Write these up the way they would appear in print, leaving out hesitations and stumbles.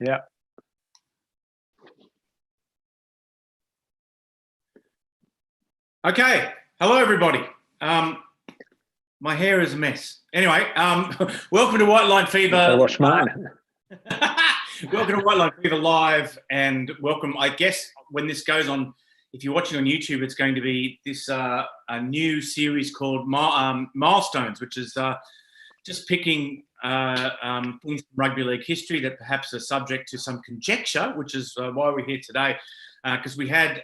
Yeah. Okay. Hello, everybody. My hair is a mess. Anyway, welcome to White Line Fever. I wash mine. Welcome to White Line Fever Live, and welcome. I guess when this goes on, if you're watching on YouTube, it's going to be this a new series called Milestones, which is just picking things from rugby league history that perhaps are subject to some conjecture, which is why we're here today, because we had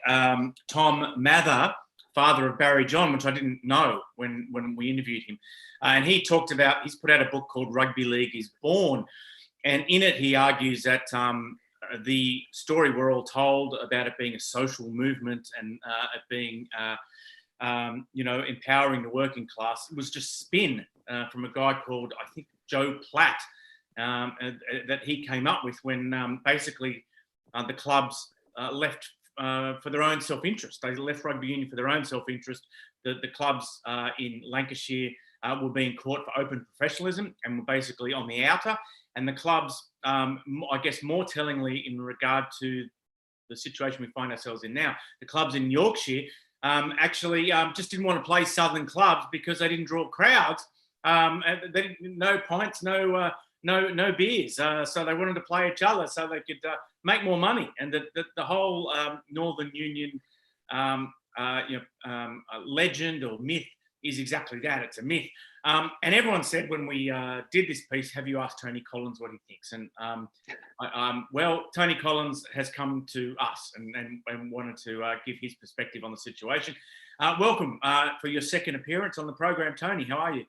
Tom Mather, father of Barry John, which I didn't know when we interviewed him. And he talked about, he's put out a book called Rugby League is Born. And in it, he argues that the story we're all told about it being a social movement and it being, empowering the working class, it was just spin from a guy called, I think, Joe Platt, that he came up with when basically the clubs left for their own self-interest. They left rugby union for their own self-interest. The clubs in Lancashire were being caught for open professionalism and were basically on the outer. And the clubs, I guess more tellingly in regard to the situation we find ourselves in now, the clubs in Yorkshire actually just didn't want to play southern clubs because they didn't draw crowds. They didn't, no pints, no beers. So they wanted to play each other so they could make more money. And the whole Northern Union legend or myth is exactly that. It's a myth. And everyone said when we did this piece, have you asked Tony Collins what he thinks? And well, Tony Collins has come to us and wanted to give his perspective on the situation. Welcome for your second appearance on the program, Tony. How are you?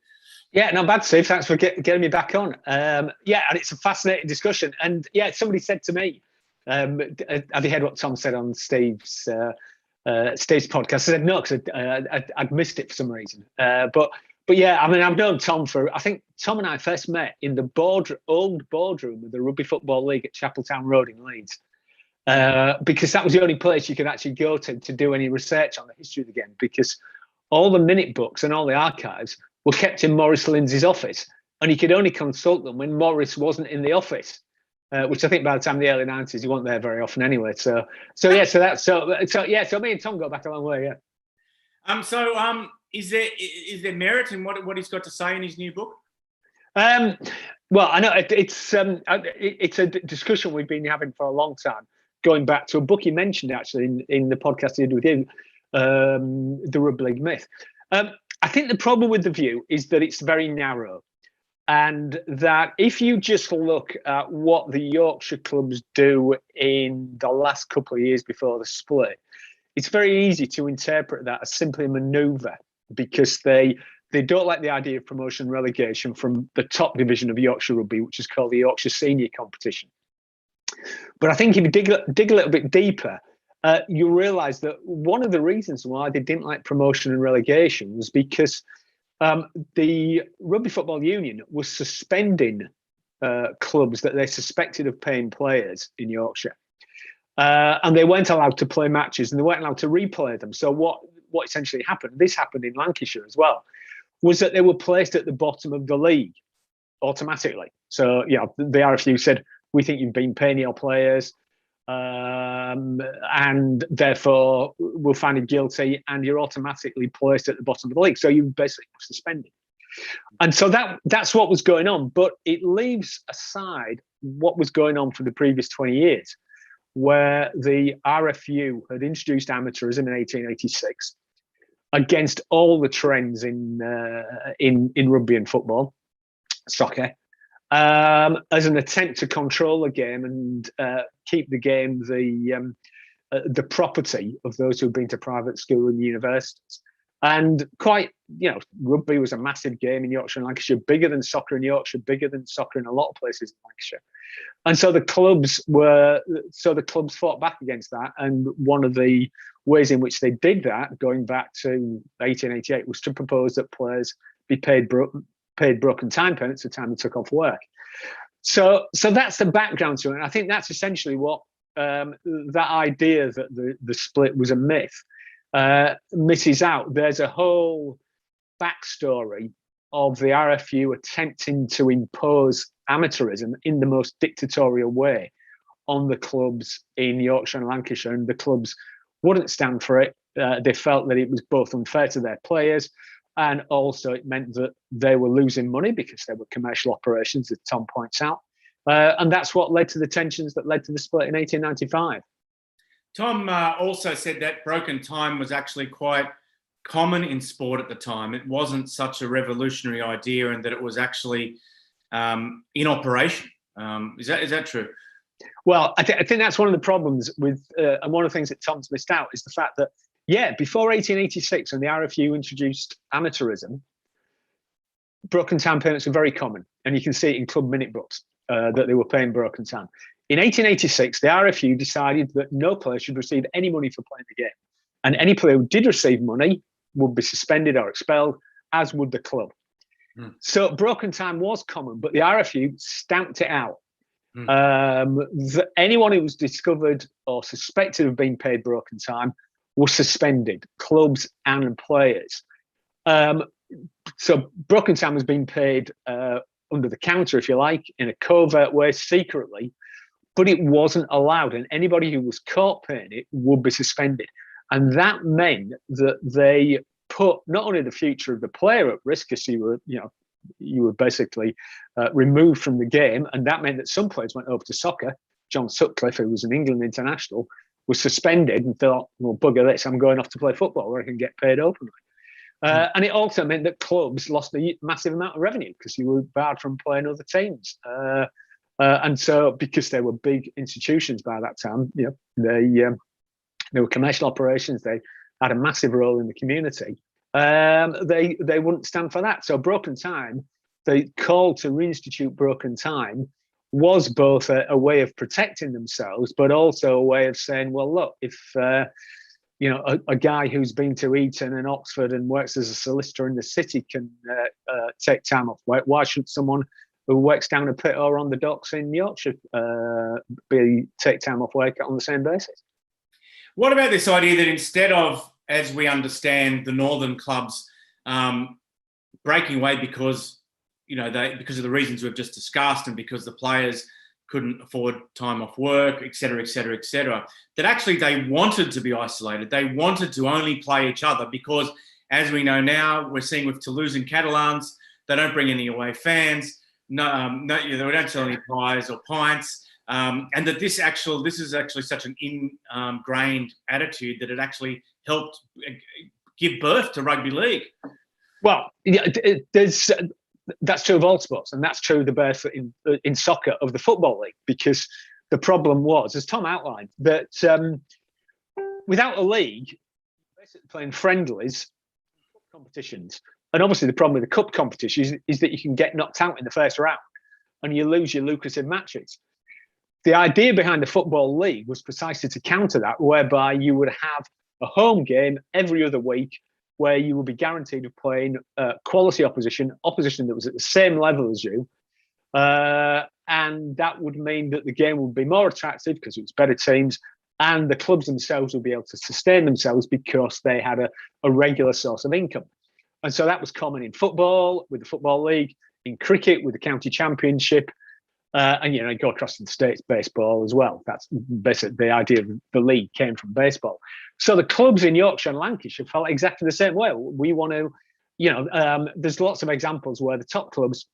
Yeah, not bad, Steve. Thanks for getting me back on. And it's a fascinating discussion. And yeah, somebody said to me, have you heard what Tom said on Steve's podcast? I said no, because I'd missed it for some reason. But yeah, I mean, I've known Tom I think Tom and I first met in the old boardroom of the Rugby Football League at Chapeltown Road in Leeds. Because that was the only place you could actually go to do any research on the history of the game, because all the minute books and all the archives were kept in Maurice Lindsay's office, and he could only consult them when Maurice wasn't in the office, which I think by the time of the early 90s, he wasn't there very often anyway. So me and Tom go back a long way, yeah. Is there merit in what he's got to say in his new book? Well, I know it's a discussion we've been having for a long time, going back to a book he mentioned actually in the podcast he did with you, the Rugby League Myth. I think the problem with the view is that it's very narrow, and that if you just look at what the Yorkshire clubs do in the last couple of years before the split, it's very easy to interpret that as simply a manoeuvre, because they don't like the idea of promotion and relegation from the top division of Yorkshire Rugby, which is called the Yorkshire Senior Competition. But I think if you dig a little bit deeper, you'll realise that one of the reasons why they didn't like promotion and relegation was because the Rugby Football Union was suspending clubs that they suspected of paying players in Yorkshire. And they weren't allowed to play matches, and they weren't allowed to replay them. So what essentially happened, this happened in Lancashire as well, was that they were placed at the bottom of the league automatically. So, yeah, the RFU said, we think you've been paying your players, and therefore we'll find you guilty, and you're automatically placed at the bottom of the league. So you're basically suspended. And so that's what was going on. But it leaves aside what was going on for the previous 20 years, where the RFU had introduced amateurism in 1886 against all the trends in rugby and football, soccer, as an attempt to control the game and keep the game the property of those who've been to private school and universities. And rugby was a massive game in Yorkshire and Lancashire, bigger than soccer in Yorkshire, bigger than soccer in a lot of places in Lancashire. And so the clubs fought back against that. And one of the ways in which they did that, going back to 1888, was to propose that players be paid broken time payments for time they took off work. So that's the background to it. And I think that's essentially what that idea that the split was a myth misses out. There's a whole backstory of the RFU attempting to impose amateurism in the most dictatorial way on the clubs in Yorkshire and Lancashire, and the clubs wouldn't stand for it. They felt that it was both unfair to their players, and also it meant that they were losing money because they were commercial operations, as Tom points out. And that's what led to the tensions that led to the split in 1895. Tom also said that broken time was actually quite common in sport at the time. It wasn't such a revolutionary idea, and that it was actually in operation. Is that true? Well, I think that's one of the problems with, and one of the things that Tom's missed out is the fact that, before 1886, when the RFU introduced amateurism, broken time payments were very common, and you can see it in club minute books that they were paying broken time. In 1886, the RFU decided that no player should receive any money for playing the game, and any player who did receive money would be suspended or expelled, as would the club. So broken time was common, but the RFU stamped it out. Anyone who was discovered or suspected of being paid broken time was suspended, clubs and players. So broken time was being paid under the counter, if you like, in a covert way, secretly, but it wasn't allowed, and anybody who was caught paying it would be suspended. And that meant that they put not only the future of the player at risk, because you were basically removed from the game, and that meant that some players went over to soccer. John Sutcliffe, who was an England international, was suspended and thought, well, bugger this, I'm going off to play football where I can get paid openly. And it also meant that clubs lost a massive amount of revenue because you were barred from playing other teams. And so, because they were big institutions by that time, they were commercial operations. They had a massive role in the community. They wouldn't stand for that. So broken time, the call to reinstitute broken time was both a way of protecting themselves, but also a way of saying, well, look, if a guy who's been to Eton and Oxford and works as a solicitor in the city can take time off work, why shouldn't someone who works down a pit or on the docks in Yorkshire take time off work on the same basis? What about this idea that instead of, as we understand, the northern clubs breaking away because of the reasons we've just discussed, and because the players couldn't afford time off work, et cetera, that actually they wanted to be isolated. They wanted to only play each other because, as we know now, we're seeing with Toulouse and Catalans, they don't bring any away fans. They don't sell any pies or pints. And that this is actually such an ingrained attitude that it actually helped give birth to rugby league. Well, that's true of all sports, and that's true of the birth in soccer of the Football League, because the problem was, as Tom outlined, that without a league, basically playing friendlies, competitions, and obviously the problem with the cup competitions is that you can get knocked out in the first round and you lose your lucrative matches. The idea behind the Football League was precisely to counter that, whereby you would have a home game every other week where you would be guaranteed of playing quality opposition that was at the same level as you. And that would mean that the game would be more attractive because it was better teams, and the clubs themselves would be able to sustain themselves because they had a regular source of income. And so that was common in football, with the Football League, in cricket, with the county championship, and go across to the States, baseball as well. That's basically the idea of the league came from baseball. So the clubs in Yorkshire and Lancashire felt exactly the same way. We want to, there's lots of examples where the top clubs,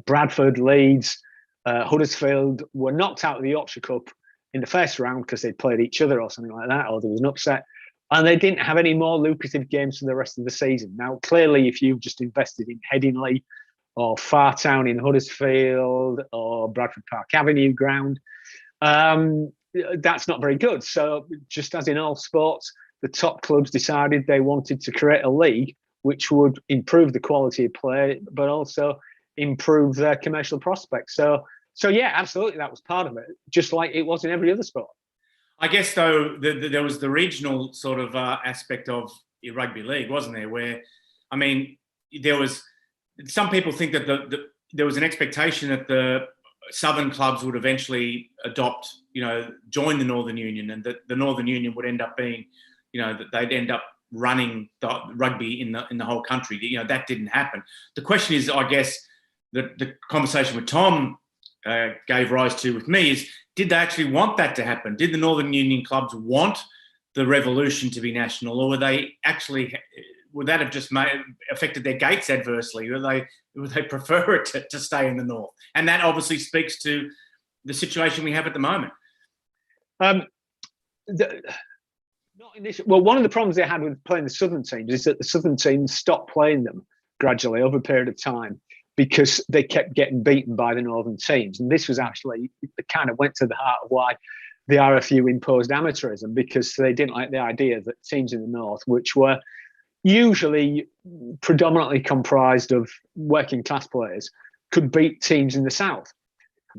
Bradford, Leeds, Huddersfield, were knocked out of the Yorkshire Cup in the first round because they'd played each other or something like that, or there was an upset, and they didn't have any more lucrative games for the rest of the season. Now, clearly, if you've just invested in Headingley or Fartown in Huddersfield or Bradford Park Avenue ground, that's not very good. So just as in all sports, the top clubs decided they wanted to create a league which would improve the quality of play, but also improve their commercial prospects. So yeah, absolutely, that was part of it, just like it was in every other sport. I guess, though, there was the regional sort of aspect of the rugby league, wasn't there? Where, I mean, there was some people think that there was an expectation that the southern clubs would eventually join the Northern Union, and that the Northern Union would end up being, that they'd end up running the rugby in the whole country. That didn't happen. The question is, I guess, the conversation with Tom gave rise to with me is, did they actually want that to happen? Did the Northern Union clubs want the revolution to be national, or would that have just affected their gates adversely? Would they prefer it to stay in the north? And that obviously speaks to the situation we have at the moment. Well, one of the problems they had with playing the southern teams is that the southern teams stopped playing them gradually over a period of time because they kept getting beaten by the northern teams. And this was actually, it kind of went to the heart of why the RFU imposed amateurism, because they didn't like the idea that teams in the north, which were usually predominantly comprised of working class players, could beat teams in the south.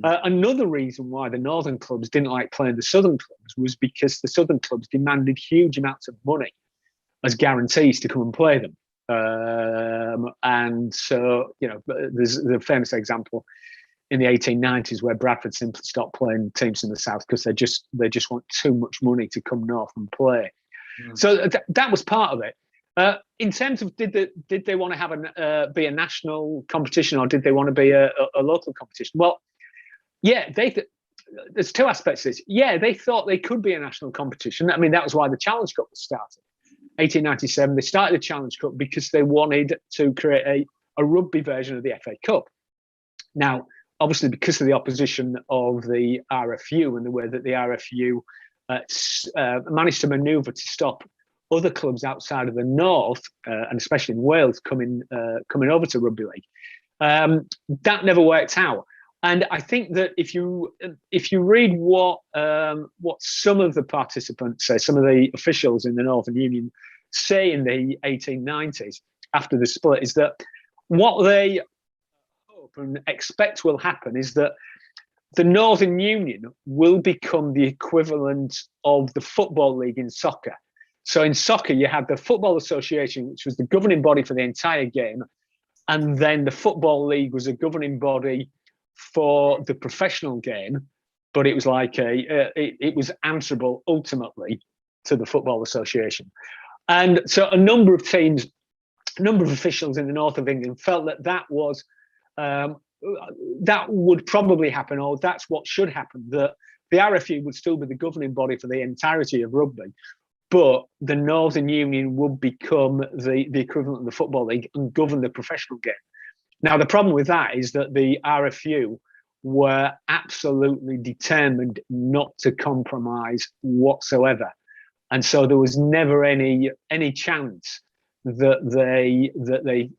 Another reason why the northern clubs didn't like playing the southern clubs was because the southern clubs demanded huge amounts of money as guarantees to come and play them. And so, there's the famous example in the 1890s where Bradford simply stopped playing teams in the south because they just want too much money to come north and play. So that was part of it. In terms of did they want to have be a national competition, or did they want to be a local competition? Well, yeah, there's two aspects to this. Yeah, they thought they could be a national competition. I mean, that was why the Challenge Cup was started. 1897, they started the Challenge Cup because they wanted to create a rugby version of the FA Cup. Now, obviously, because of the opposition of the RFU and the way that the RFU managed to manoeuvre to stop other clubs outside of the north, and especially in Wales, coming over to rugby league, that never worked out. And I think that if you read what some of the participants say, some of the officials in the Northern Union say in the 1890s after the split, is that what they hope and expect will happen is that the Northern Union will become the equivalent of the Football League in soccer. So in soccer, you had the Football Association, which was the governing body for the entire game, and then the Football League was a governing body for the professional game, but it was like it was answerable ultimately to the Football Association. And so a number of teams, a number of officials in the north of England felt that was that would probably happen, or that's what should happen, that the RFU would still be the governing body for the entirety of rugby, but the Northern Union would become the equivalent of the Football League and govern the professional game. Now, the problem with that is that the RFU were absolutely determined not to compromise whatsoever. And so there was never any chance that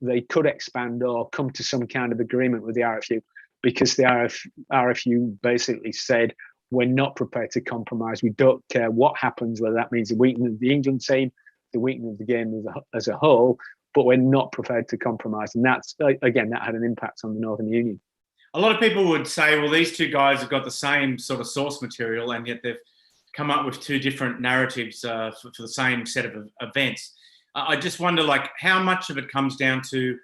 they could expand or come to some kind of agreement with the RFU, because the RFU basically said, we're not prepared to compromise. We don't care what happens, whether that means the weakening of the England team, the weakening of the game as a whole, but we're not prepared to compromise. And that's, again, that had an impact on the Northern Union. A lot of people would say, well, these two guys have got the same sort of source material, and yet they've come up with two different narratives for the same set of events. I just wonder, how much of it comes down to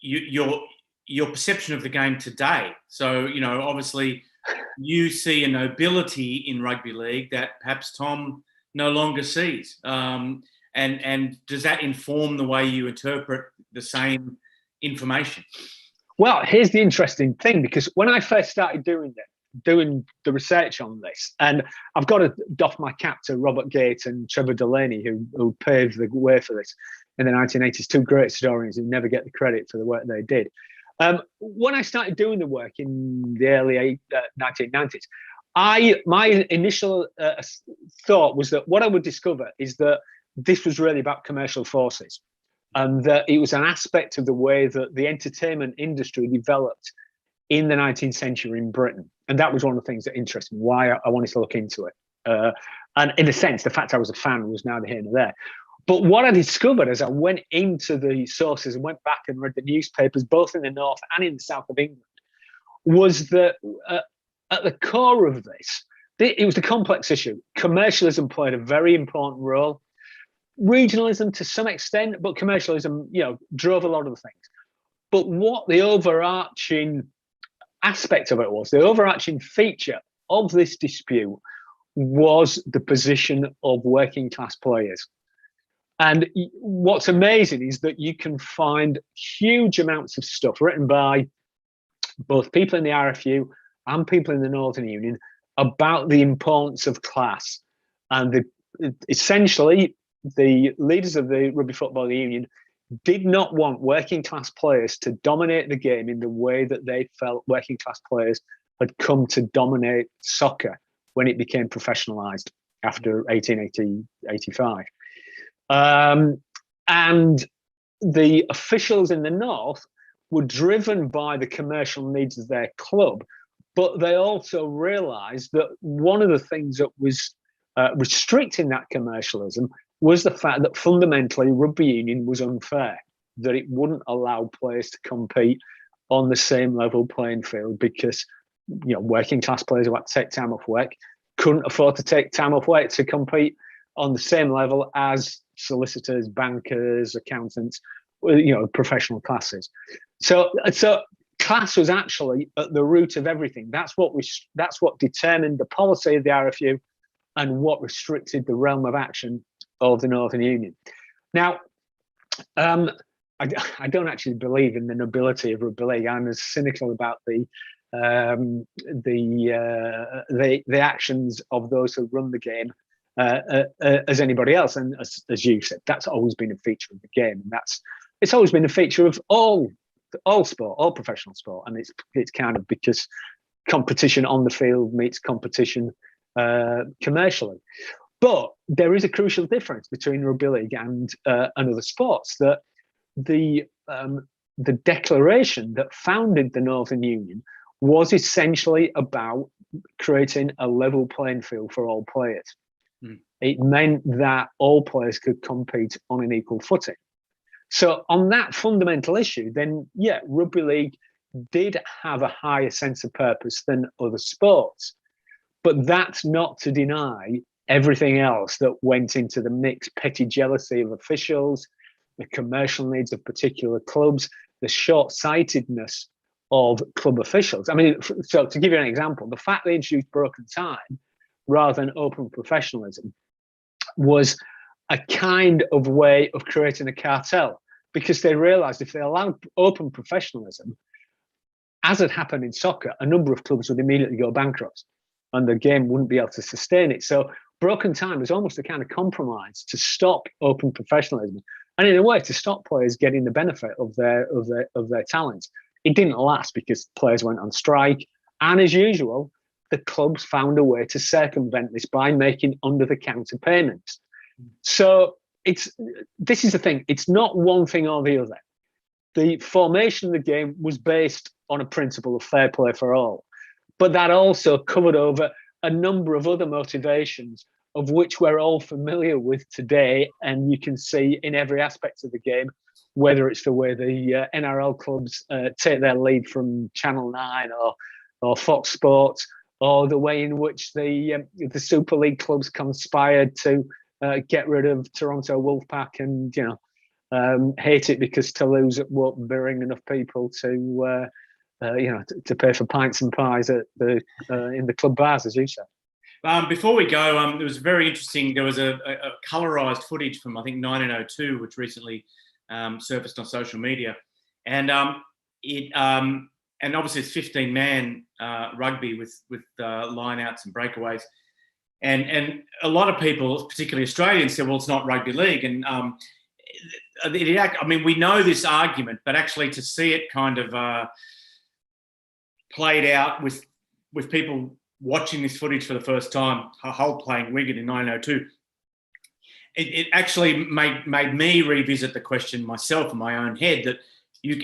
your perception of the game today. So, obviously, you see a nobility in rugby league that perhaps Tom no longer sees. And does that inform the way you interpret the same information? Well, here's the interesting thing, because when I first started doing the research on this, and I've got to doff my cap to Robert Gate and Trevor Delaney, who paved the way for this in the 1980s, two great historians who never get the credit for the work they did. When I started doing the work in the early 1990s, my initial thought was that what I would discover is that this was really about commercial forces, and that it was an aspect of the way that the entertainment industry developed in the 19th century in Britain. And that was one of the things that interested me, why I wanted to look into it. And in a sense, the fact I was a fan was neither here nor there. But what I discovered as I went into the sources and went back and read the newspapers, both in the north and in the south of England, was that at the core of this, it was a complex issue. Commercialism played a very important role. Regionalism to some extent, but commercialism, drove a lot of the things. But what the overarching aspect of it was, the overarching feature of this dispute, was the position of working class players. And what's amazing is that you can find huge amounts of stuff written by both people in the RFU and people in the Northern Union about the importance of class. And essentially, the leaders of the Rugby Football Union did not want working class players to dominate the game in the way that they felt working class players had come to dominate soccer when it became professionalised after 1885. And the officials in the North were driven by the commercial needs of their club, but they also realised that one of the things that was restricting that commercialism was the fact that fundamentally rugby union was unfair, that it wouldn't allow players to compete on the same level playing field because, you know, working class players who had to take time off work couldn't afford to take time off work to compete on the same level as solicitors, bankers, accountants, you know, professional classes. So class was actually at the root of everything. That's what determined the policy of the RFU and what restricted the realm of action of the Northern Union. Now, I don't actually believe in the nobility of rugby league. I'm as cynical about the actions of those who run the game as anybody else. And as you said, that's always been a feature of the game, and it's always been a feature of all sport, all professional sport. And it's kind of because competition on the field meets competition commercially. But there is a crucial difference between rugby league and other sports, that the declaration that founded the Northern Union was essentially about creating a level playing field for all players. It meant that all players could compete on an equal footing. So on that fundamental issue, then, yeah, rugby league did have a higher sense of purpose than other sports. But that's not to deny everything else that went into the mix: petty jealousy of officials, the commercial needs of particular clubs, the short-sightedness of club officials. I mean, so to give you an example, the fact they introduced broken time rather than open professionalism was a kind of way of creating a cartel, because they realized if they allowed open professionalism, as had happened in soccer, a number of clubs would immediately go bankrupt and the game wouldn't be able to sustain it. So broken time was almost a kind of compromise to stop open professionalism, and in a way to stop players getting the benefit of their talents. It didn't last because players went on strike, and as usual, the clubs found a way to circumvent this by making under-the-counter payments. So this is the thing: it's not one thing or the other. The formation of the game was based on a principle of fair play for all, but that also covered over a number of other motivations, of which we're all familiar with today, and you can see in every aspect of the game, whether it's the way the NRL clubs take their lead from Channel 9 or Fox Sports, or the way in which the Super League clubs conspired to get rid of Toronto Wolfpack and, you know, hate it because Toulouse won't bring enough people to pay for pints and pies at in the club bars, as you said. Before we go, it was very interesting. There was a colorized footage from, I think, 1902, which recently surfaced on social media, and and obviously it's 15-man rugby with line-outs and breakaways, and a lot of people, particularly Australians, said, well, it's not rugby league, and I mean, we know this argument, but actually to see it kind of played out with people watching this footage for the first time, Hull playing Wigan in 1902, it actually made me revisit the question myself in my own head, that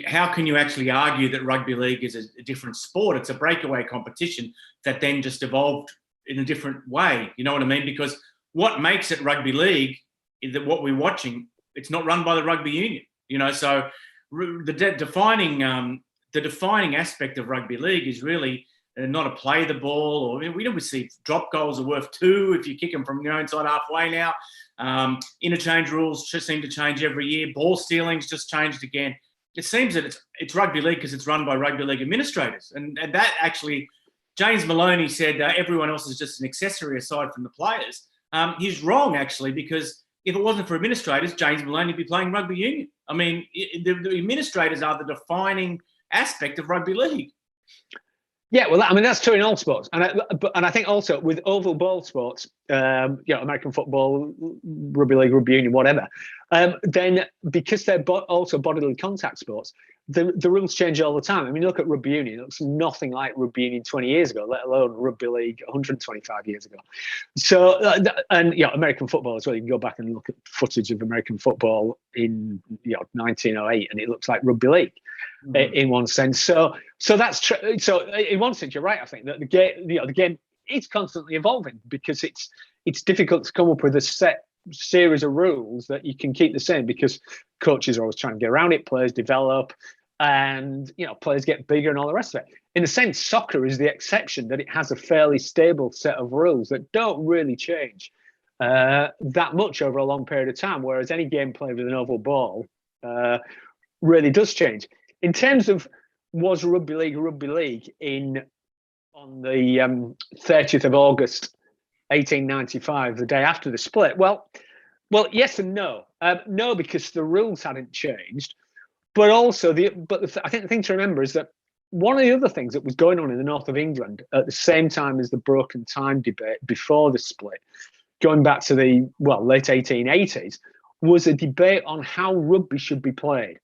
how can you actually argue that rugby league is a different sport? It's a breakaway competition that then just evolved in a different way. You know what I mean? Because what makes it rugby league is that what we're watching, it's not run by the rugby union. You know, so the defining aspect of rugby league is really not a play the ball, or we don't see drop goals are worth 2 if you kick them from your own side halfway now. Interchange rules just seem to change every year. Ball stealing's just changed again. It seems that it's rugby league because it's run by rugby league administrators. And that actually, James Maloney said everyone else is just an accessory aside from the players. He's wrong, actually, because if it wasn't for administrators, James Maloney would be playing rugby union. I mean, the administrators are the defining aspect of rugby league. Yeah, well, I mean that's true in all sports, and I think also with oval ball sports, American football, rugby league, rugby union, whatever, then because they're also bodily contact sports, the rules change all the time. I mean, look at rugby union; it looks nothing like rugby union 20 years ago, let alone rugby league 125 years ago. So, and American football as well. You can go back and look at footage of American football in 1908, and it looks like rugby league. In one sense, so that's true. So in one sense, you're right. I think that the game is constantly evolving because it's difficult to come up with a set series of rules that you can keep the same because coaches are always trying to get around it. Players develop, and players get bigger and all the rest of it. In a sense, soccer is the exception that it has a fairly stable set of rules that don't really change that much over a long period of time. Whereas any game played with an oval ball really does change. In terms of was rugby league on the 30th of August 1895, the day after the split? Well, yes and no. No, because the rules hadn't changed, but also I think the thing to remember is that one of the other things that was going on in the north of England at the same time as the broken time debate before the split, going back to the late 1880s, was a debate on how rugby should be played.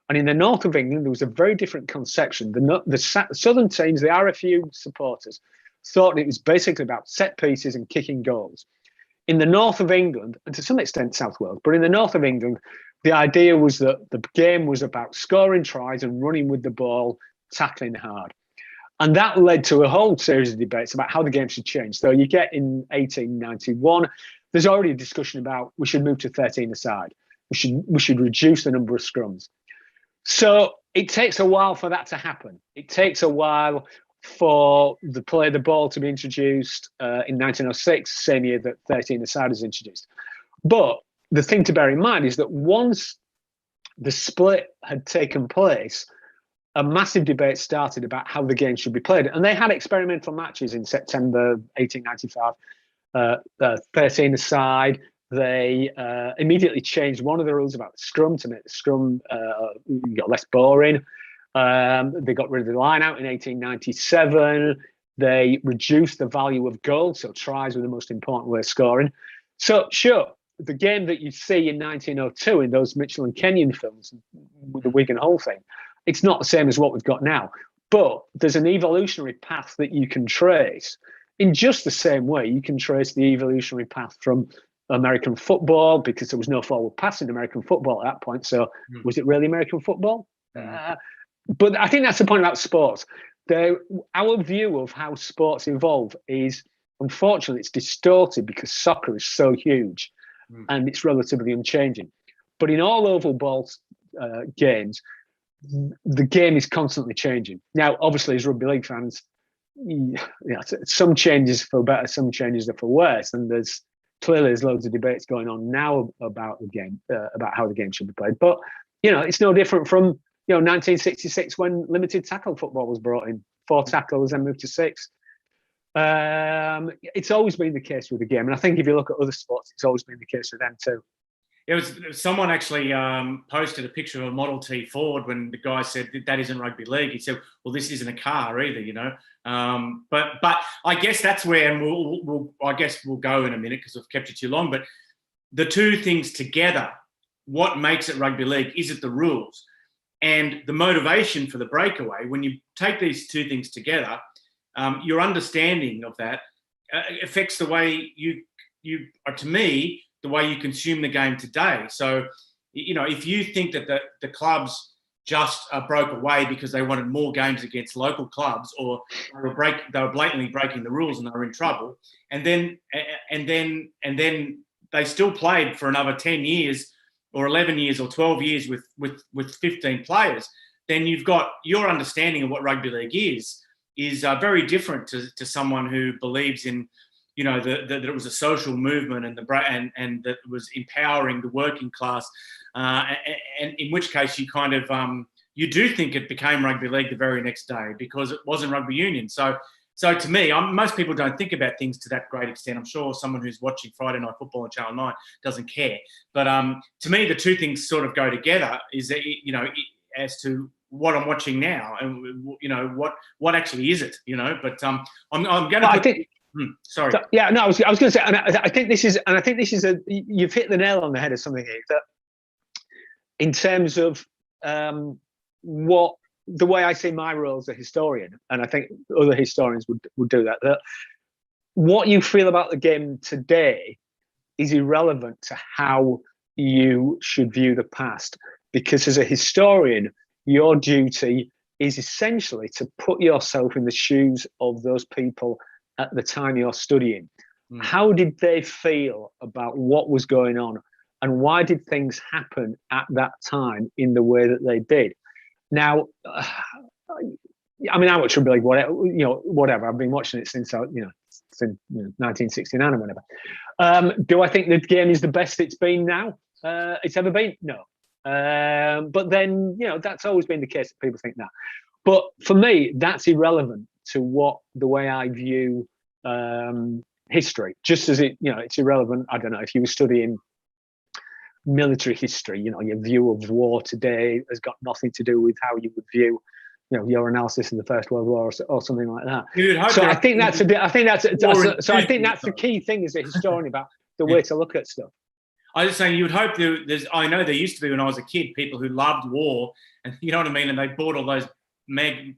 And in the north of England, there was a very different conception. The southern teams, the RFU supporters, thought it was basically about set pieces and kicking goals. In the north of England, and to some extent South Wales, but in the north of England, the idea was that the game was about scoring tries and running with the ball, tackling hard. And that led to a whole series of debates about how the game should change. So you get in 1891, there's already a discussion about we should move to 13 aside. We should reduce the number of scrums. So it takes a while for that to happen. It takes a while for the ball to be introduced in 1906, same year that 13 aside is introduced. But the thing to bear in mind is that once the split had taken place, a massive debate started about how the game should be played. And they had experimental matches in September 1895, 13 aside. They immediately changed one of the rules about the scrum to make the scrum less boring. They got rid of the line out in 1897. They reduced the value of goals, so tries were the most important way of scoring. So, sure, the game that you see in 1902 in those Mitchell and Kenyon films with the Wigan Hull thing, it's not the same as what we've got now. But there's an evolutionary path that you can trace in just the same way you can trace the evolutionary path from American football, because there was no forward pass in American football at that point. So was it really American football? But I think that's the point about sports. Our view of how sports evolve is, unfortunately, it's distorted because soccer is so huge and it's relatively unchanging. But in all oval ball games, the game is constantly changing. Now, obviously, as rugby league fans, some changes for better, some changes are for worse, and there's loads of debates going on now about the game, about how the game should be played. But it's no different from 1966 when limited tackle football was brought in, 4 tackles, then moved to 6. It's always been the case with the game, and I think if you look at other sports, it's always been the case with them too. It was someone actually posted a picture of a Model T Ford when the guy said that isn't rugby league. He said, "Well, this isn't a car either," But I guess that's where, and we'll go in a minute because I've kept you too long. But the two things together, what makes it rugby league? Is it the rules and the motivation for the breakaway? When you take these two things together, your understanding of that affects the way you, to me, the way you consume the game today. So, if you think that the clubs just broke away because they wanted more games against local clubs, or they were blatantly breaking the rules and they were in trouble, and then they still played for another 10 years or 11 years or 12 years with 15 players, then you've got your understanding of what rugby league is very different to someone who believes in that it was a social movement and that was empowering the working class, and in which case you kind of you do think it became rugby league the very next day because it wasn't rugby union. So to me, most people don't think about things to that great extent. I'm sure someone who's watching Friday Night Football on Channel 9 doesn't care. But to me, the two things sort of go together. Is that as to what I'm watching now, and what actually is it, But I'm going to. I think. Sorry. So, yeah, no, I was going to say, and I think this is, you've hit the nail on the head of something here, that in terms of what the way I see my role as a historian, and I think other historians would do that what you feel about the game today is irrelevant to how you should view the past, because as a historian, your duty is essentially to put yourself in the shoes of those people at the time you're studying. How did they feel about what was going on, and why did things happen at that time in the way that they did? Now, I mean, I watch Rugby League, whatever. I've been watching it since 1969 or whatever. Do I think the game is the best it's been now? It's ever been? No. But then, that's always been the case that people think that. But for me, that's irrelevant to the way I view history. Just as it's irrelevant. I don't know, if you were studying military history, your view of war today has got nothing to do with how you would view your analysis in the First World War or something like that. So I think that's the key thing as a historian about the way to look at stuff. I was saying, you would hope I know there used to be, when I was a kid, people who loved war, and you know what I mean, and they bought all those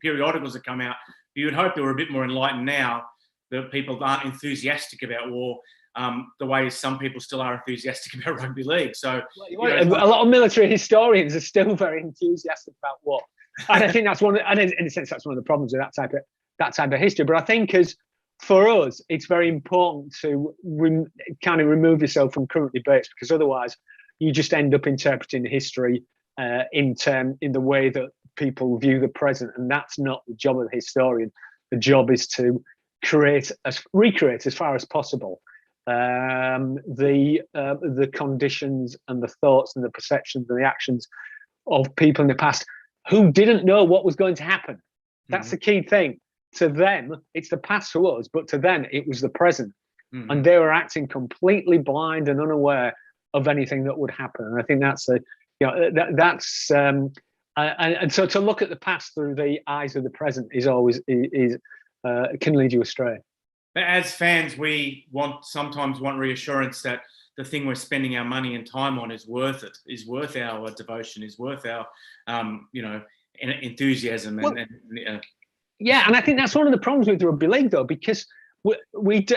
periodicals that come out. You would hope they were a bit more enlightened now, that people aren't enthusiastic about war the way some people still are enthusiastic about rugby league. So a lot of military historians are still very enthusiastic about war. And I think that's in a sense, that's one of the problems with that type of history. But I think for us, it's very important to kind of remove yourself from current debates, because otherwise you just end up interpreting history in the way that people view the present, and that's not the job of the historian. The job is to recreate as far as possible the conditions and the thoughts and the perceptions and the actions of people in the past who didn't know what was going to happen. That's the key thing. To them, it's the past to us, but to them, it was the present. And they were acting completely blind and unaware of anything that would happen. And I think and so to look at the past through the eyes of the present can lead you astray. But as fans, we sometimes want reassurance that the thing we're spending our money and time on is worth it, is worth our devotion, is worth our, enthusiasm. Yeah, and I think that's one of the problems with the Rugby League, though, because it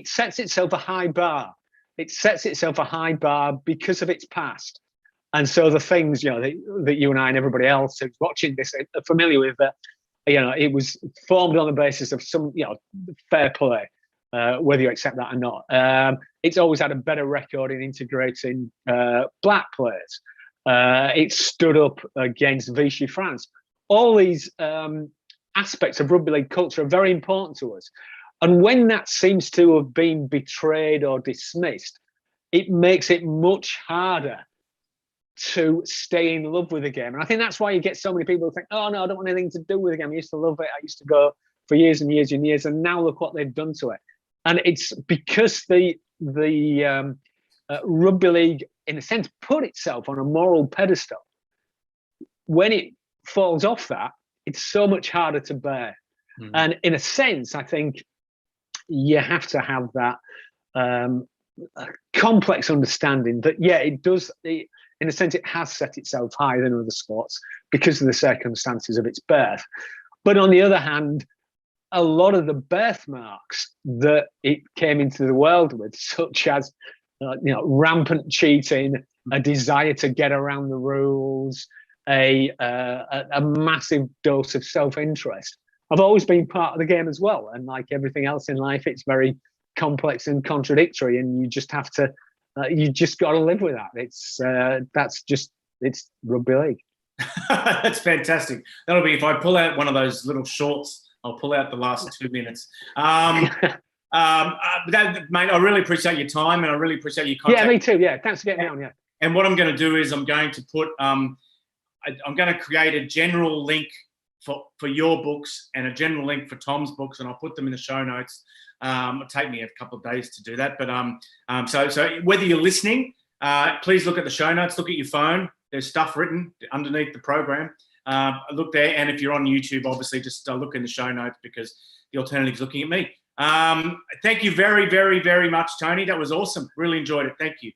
sets itself a high bar. It sets itself a high bar because of its past. And so the things, that you and I and everybody else who's watching this are familiar with, it was formed on the basis of some, fair play, whether you accept that or not. It's always had a better record in integrating black players. It stood up against Vichy France. All these aspects of rugby league culture are very important to us. And when that seems to have been betrayed or dismissed, it makes it much harder to stay in love with the game. And I think that's why you get so many people who think, oh, no, I don't want anything to do with the game. I used to love it. I used to go for years and years and years. And now look what they've done to it. And it's because the rugby league, in a sense, put itself on a moral pedestal. When it falls off that, it's so much harder to bear. And in a sense, I think you have to have that complex understanding that, it does, in a sense, it has set itself higher than other sports because of the circumstances of its birth. But on the other hand, a lot of the birthmarks that it came into the world with, such as rampant cheating, a desire to get around the rules, a massive dose of self-interest, have always been part of the game as well. And like everything else in life, it's very complex and contradictory, and you just have to, you just got to live with that. It's rugby league. That's fantastic. That'll be, if I pull out one of those little shorts, I'll pull out the last 2 minutes. Mate, I really appreciate your time, and I really appreciate your contact. Yeah, me too. Yeah, thanks for getting me on. Yeah. And what I'm going to do is I'm going to put, I'm going to create a general link for your books and a general link for Tom's books, and I'll put them in the show notes. It'll take me a couple of days to do that, but so whether you're listening, please look at the show notes, look at your phone, There's stuff written underneath the program. Look there, and if you're on YouTube, obviously just look in the show notes because the alternative's looking at me. Thank you very, very, very much, Tony. That was awesome. Really enjoyed it. Thank you.